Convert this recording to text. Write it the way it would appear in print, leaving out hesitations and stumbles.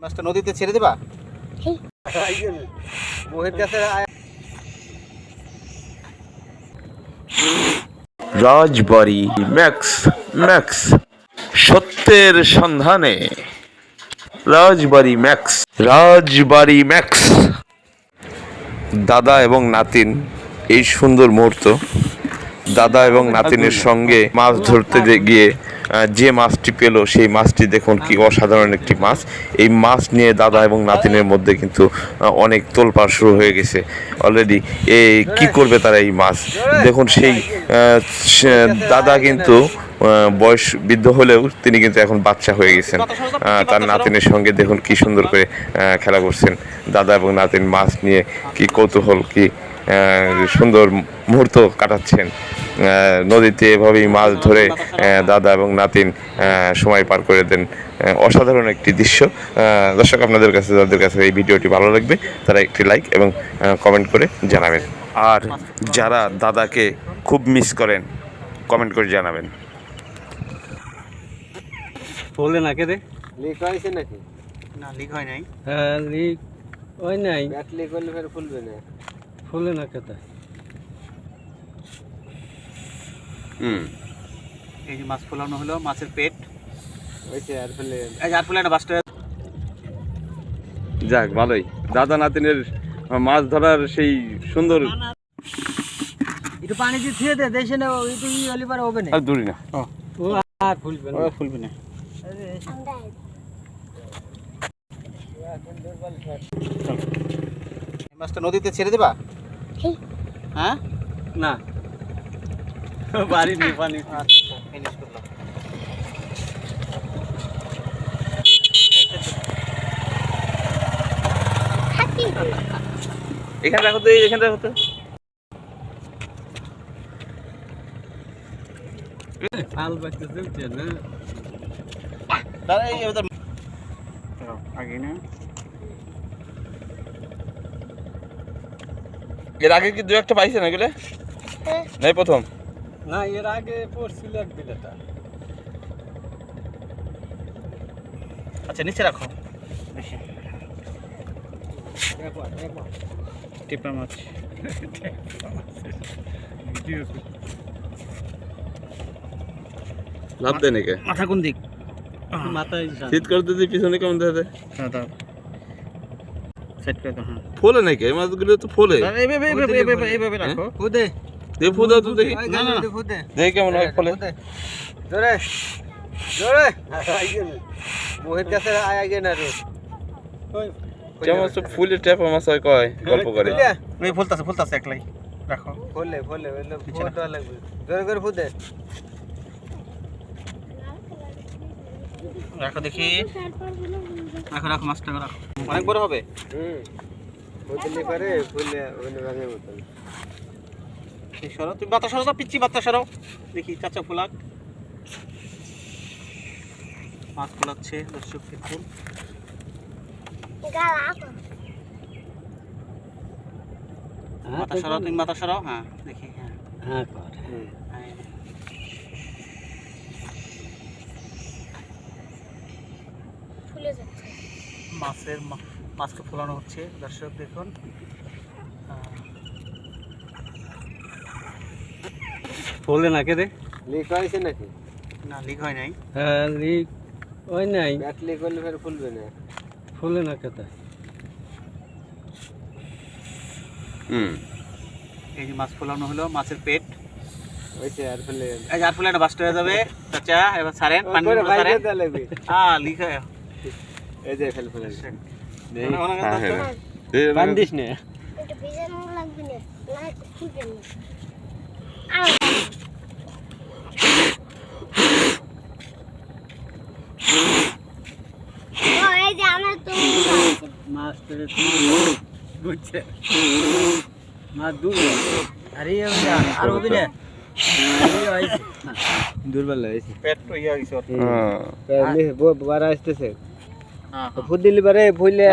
মাছটা নদীতে ছেড়ে দেবা? বউয়ের কাছে রাজবাড়ি ম্যাক্স ম্যাক্স সত্যের সন্ধানে রাজবাড়ি ম্যাক্স রাজবাড়ি ম্যাক্স। দাদা এবং নাতিন, এই সুন্দর মুহূর্ত। দাদা এবং নাতিনের সঙ্গে মাছ ধরতে গিয়ে যে মাছটি পেল সেই মাছটি দেখুন কি অসাধারণ একটি মাছ। এই মাছ নিয়ে দাদা এবং নাতিনের মধ্যে কিন্তু অনেক তোলপাড় শুরু হয়ে গেছে অলরেডি। কি করবে তারা এই মাছ দেখুন। সেই দাদা কিন্তু বয়স বৃদ্ধ হলেও তিনি কিন্তু এখন বাচ্চা হয়ে গেছেন। তার নাতিনের সঙ্গে দেখুন কি সুন্দর করে খেলা করছেন দাদা এবং নাতিন। মাছ নিয়ে কি কৌতূহল, কি সুন্দর মুহূর্ত কাটাচ্ছেন নদীতে। এভাবেই মাছ ধরে দাদা এবং নাতিন সময় পার করে দেন। অসাধারণ একটি দৃশ্য। দর্শক, আপনাদের কাছে যাদের কাছে এই ভিডিওটি ভালো লাগবে তারা একটি লাইক এবং কমেন্ট করে জানাবেন। আর যারা দাদাকে খুব মিস করেন কমেন্ট করে জানাবেন। বললে না কে রে? লিক হয়েছে নাকি? না, লিক হয় নাই। হ্যাঁ, লিক হয় নাই। ব্যাট লিক হলে ফের ফুলবে না। ফুলে না কেতা। এই যে মাছ ফোলানো হলো, মাছের পেট হয়েছে আর ফেলে। এই যে আর ফুলে একটা বাসটা। যাক, ভালোই। দাদা নাতিনের মাছ ধরার সেই সুন্দর। একটু পানি দিয়ে থুয়ে দে, দেশে না একটু ই হলে পারে হবে না। আর দূরি না, ও আর ফুলবে না। ও ফুলবে না। এই মাছটা নদীতে ছেড়ে দেবা? হ্যাঁ না, বাড়ি নেই পানি। আচ্ছা, ফিনিশ করলাম। এখানে রাখো তো, এখানে রাখো তো। হাল বাঁচতে চলছে না। দাদা এই ওদের আগে না। এর আগে কি দু একটা পাইছে না এগুলো? নাই, প্রথম। না, এর আগে পড়ছিল এক বিলেটা। আচ্ছা, নিচে রাখো। বেশি টিপা মাছ। লাভ দেয় নাকি? মাথা কোন দিক? মাথায় শীত করতে দিয়ে পিছনে কেমন দেখে? হ্যাঁ, দাও সেট করে দাও। হ্যাঁ, ফোলে নাকি এই মাছগুলো? তো ফোলে। এইভাবে রাখো। খুদে দেখি ফুদা তো, দেখি না না খুদে দেখি কেমন হয় ফলে। জোরে জোরে বউয়ের কাছে আগে না রে। যেমন সব ফুলের টেপা মাছ হয় কয় গল্প করে। ওই ফুলতাছে একলাই রাখো। ফুলে ফুলে ফুটা লাগবে। জোরে করে ফুদে। রাখো দেখি। রাখো মাছটা রাখো। অনেক বড় হবে। ফুটলি পারে ফুলে ওনে ভাঙে মতন। এই সরো, তুমি বাতা সরো, পিচ্ছি বাতা সরো। দেখি চাচা ফুলাক। মাছ ফুলাচ্ছে দর্শক দেখুন। মাথা সরাও, তুমি মাথা সরাও। হ্যাঁ, দেখি। হ্যাঁ হ্যাঁ কর। মাছকে ফোলানো হচ্ছে দর্শক দেখুন। ফুলে না কে রে? লিক হয়েছে নাকি? না, লিক হয় নাই। হ্যাঁ, লিক হয় নাই। ব্যাট লিক হলে ফের ফুলবে না। ফুলে না কেতা। এই যে মাছ ফোলানো হলো, মাছের পেট হয়েছে আর ফেলে। এই যে আর ফুলে একটা বাসটা হয়ে যাবে চাচা। এবার ছাড়েন, পানি ছাড়েন। হ্যাঁ, লিক হয়। এই যে ফেল ফেলে হ্যাঁ, পানি দিস না। এটা ভিজানো লাগবে না, না খুলবে না। ও এই যে আমার তো মাছ ধরে বুঝছে মাছ দূর। আরে আর হবে না। দুর্বল হয়েছে পেট তো ইয়া হইছে। হ্যাঁ, বড় আসতেছে। হ্যাঁ, ফুল দিলি পারে ফুলে